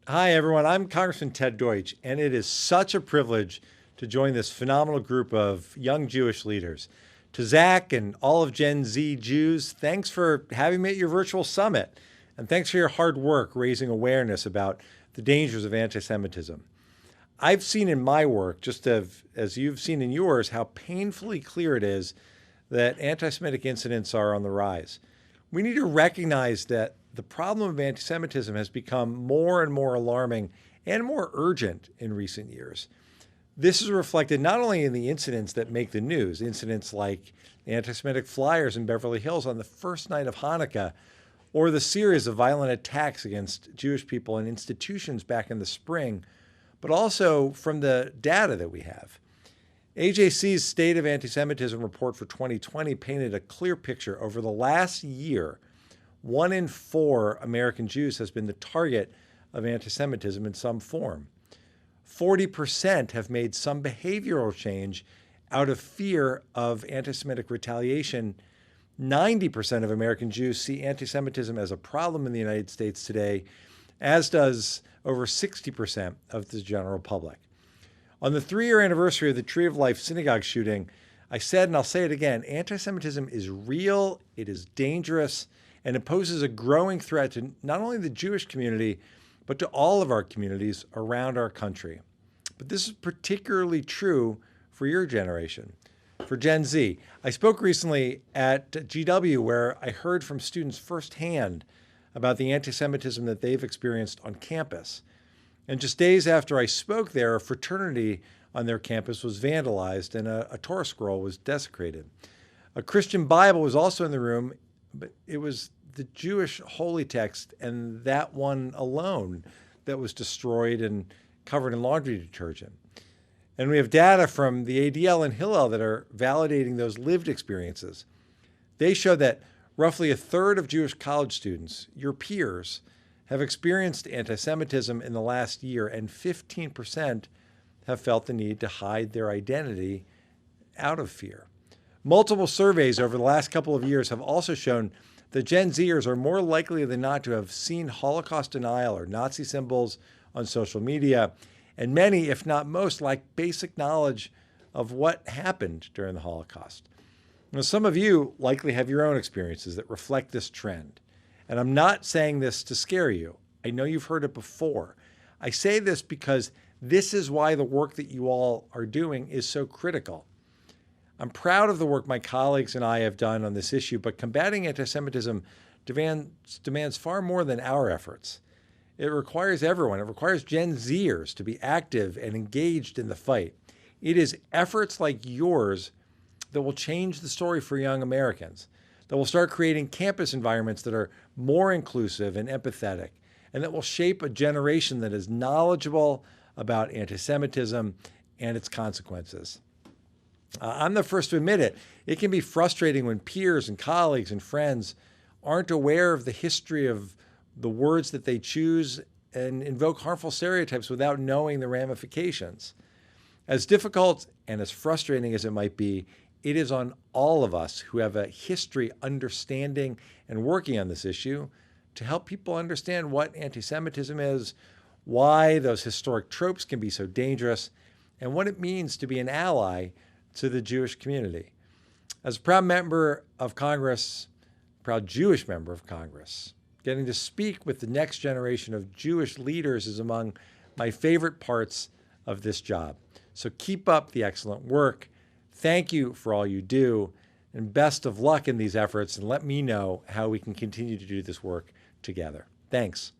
Hi, everyone. I'm Congressman Ted Deutch, and it is such a privilege to join this phenomenal group of young Jewish leaders. To Zach and all of Gen Z Jews, thanks for having me at your virtual summit, and thanks for your hard work raising awareness about the dangers of anti-Semitism. I've seen in my work, just as you've seen in yours, how painfully clear it is that anti-Semitic incidents are on the rise. We need to recognize that the problem of anti-Semitism has become more and more alarming and more urgent in recent years. This is reflected not only in the incidents that make the news, incidents like anti-Semitic flyers in Beverly Hills on the first night of Hanukkah, or the series of violent attacks against Jewish people and institutions back in the spring, but also from the data that we have. AJC's State of Anti-Semitism report for 2020 painted a clear picture. Over the last year, 1 in 4 American Jews has been the target of anti-Semitism in some form. 40% have made some behavioral change out of fear of anti-Semitic retaliation. 90% of American Jews see anti-Semitism as a problem in the United States today, as does over 60% of the general public. On the 3-year anniversary of the Tree of Life synagogue shooting, I said, and I'll say it again, anti-Semitism is real, it is dangerous, and it poses a growing threat to not only the Jewish community, but to all of our communities around our country. But this is particularly true for your generation, for Gen Z. I spoke recently at GW where I heard from students firsthand about the anti-Semitism that they've experienced on campus. And just days after I spoke there, a fraternity on their campus was vandalized and a Torah scroll was desecrated. A Christian Bible was also in the room, but it was the Jewish holy text and that one alone that was destroyed and covered in laundry detergent. And we have data from the ADL and Hillel that are validating those lived experiences. They show that roughly 1/3 of Jewish college students, your peers, have experienced anti-Semitism in the last year, and 15% have felt the need to hide their identity out of fear. Multiple surveys over the last couple of years have also shown that Gen Zers are more likely than not to have seen Holocaust denial or Nazi symbols on social media, and many, if not most, lack basic knowledge of what happened during the Holocaust. Now, some of you likely have your own experiences that reflect this trend. And I'm not saying this to scare you. I know you've heard it before. I say this because this is why the work that you all are doing is so critical. I'm proud of the work my colleagues and I have done on this issue, but combating anti-Semitism demands far more than our efforts. It requires everyone. It requires Gen Zers to be active and engaged in the fight. It is efforts like yours that will change the story for young Americans, that will start creating campus environments that are more inclusive and empathetic, and that will shape a generation that is knowledgeable about anti-Semitism and its consequences. I'm the first to admit it. It can be frustrating when peers and colleagues and friends aren't aware of the history of the words that they choose and invoke harmful stereotypes without knowing the ramifications. As difficult and as frustrating as it might be, it is on all of us who have a history understanding and working on this issue to help people understand what anti-Semitism is, why those historic tropes can be so dangerous, and what it means to be an ally to the Jewish community. As a proud member of Congress, proud Jewish member of Congress, getting to speak with the next generation of Jewish leaders is among my favorite parts of this job. So keep up the excellent work. Thank you for all you do, and best of luck in these efforts, and let me know how we can continue to do this work together. Thanks.